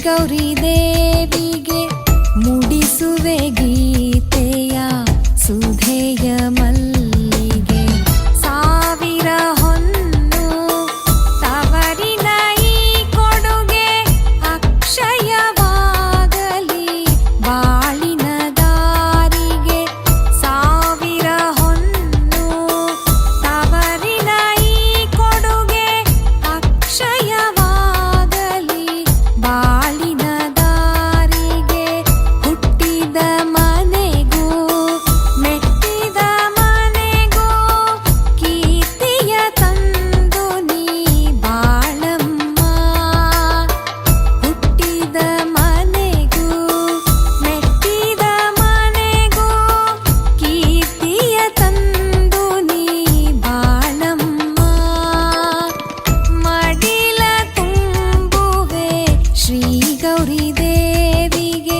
ಗೌರಿ ದೇವಿಗೆ ಮುಡಿಸುವೆ ಗೀತೆಯ ಸುಧೆಯ ಮಲ್ಲಿಗೆ. ಸಾವಿರ ಹೊನ್ನು ತವರಿನ ಈ ಕೊಡುಗೆ ಅಕ್ಷಯವಾಗಲಿ ಬಾಳಿನ ದಾರಿಗೆ. ಸಾವಿರ ಹೊನ್ನು ತವರಿನ ಈ ಕೊಡುಗೆ ಅಕ್ಷಯವಾಗಲಿ ಬಾಳಿನ ದಾರಿಗೆ. ಹುಟ್ಟಿದ ಮನೆಗೂ ಮೆಟ್ಟಿದ ಮನೆಗೂ ಕೀರ್ತಿಯ ತಂದು ನೀ ಬಾಳಮ್ಮ. ಹುಟ್ಟಿದ ಮನೆಗೂ ಮೆಟ್ಟಿದ ಮನೆಗೂ ಕೀರ್ತಿಯ ತಂದು ನೀ ಬಾಳಮ್ಮ. ಮಡಿಲ ತುಂಬುವೆ ಶ್ರೀ ಗೌರಿ ದೇವಿಗೆ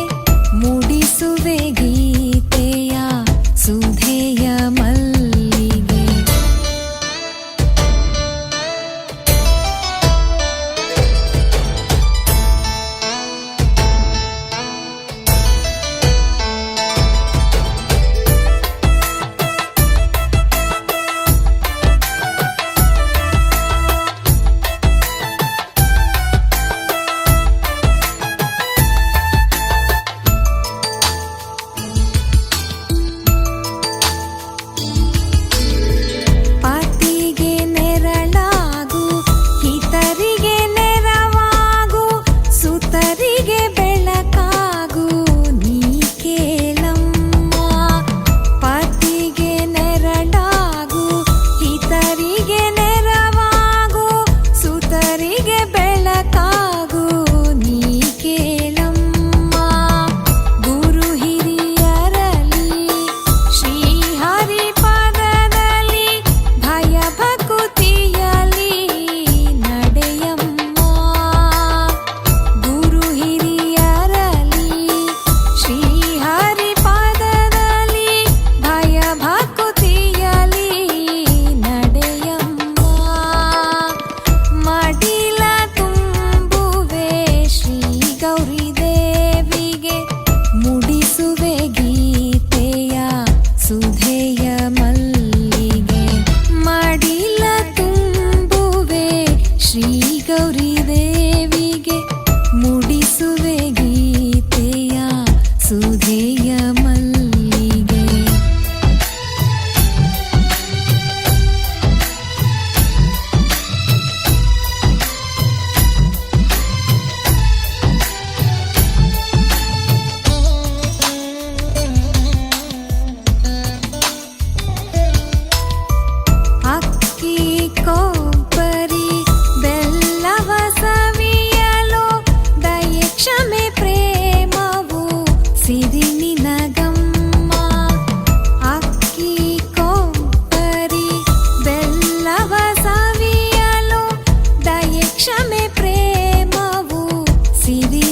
ಮುಡಿಸುವೆ ಗೀತೆಯ ಸುಧೆಯ ಮಲ್ಲಿಗೆ. ಪತಿಗೆ ನೆರಳಾಗು ಹಿತರಿಗೆ ನೆರವಾಗು ಸುತರಿಗೆ ಬೆಳಕಾಗು ನೀ ಕೇಳಮ್ಮ. ಪತಿಗೆ ನೆರಳಾಗು ಹಿತರಿಗೆ ನೆರವಾಗು ಸುತರಿಗೆ ಬೆಳಕಾಗು ನೀ ಕೇಳಮ್ಮ. ಗುರು ಹಿರಿಯರಲಿ ಶ್ರೀಹರಿ ಪದದಲ್ಲಿ ಭಯ ಭಕುತಿಯಲಿ ನಡೆಯಮ್ಮ. ಗುರು ಹಿರಿಯರಲಿ ಶ್ರೀಹರಿ ಪದದಲ್ಲಿ ಭಯ ಭಕುತಿಯಲಿ ನಡೆಯಮ್ಮ. ಮಡಿಲ ತುಂಬುವೆ ಶ್ರೀ ಗೌರಿ ದೇವಿಗೆ ಮುಡಿಸುವೆ ಗೀತೆಯ ಸುಧೆಯ ಮಲ್ಲಿಗೆ. ಮಡಿಲ ತುಂಬುವೆ ಶ್ರೀ ಗೌರಿ ದೇವಿಗೆ ಮುಡಿಸುವೆ ಗೀತೆಯ ಸುಧೆಯ ಮಲ್ಲಿಗೆ. ಅಕ್ಕಿ ಕೊಬ್ಬರಿ ಬೆಲ್ಲವ ಸವಿಯಲು ದಯೆ ಕ್ಷಮೆ ಪ್ರೇಮವು ಸಿರಿ ನಿನಗಮ್ಮ. ಅಕ್ಕಿ ಕೊಬ್ಬರಿ ಬೆಲ್ಲವ ಸವಿಯಲು ದಯೆ ಕ್ಷಮೆ ಪ್ರೇಮವು ಸಿರಿ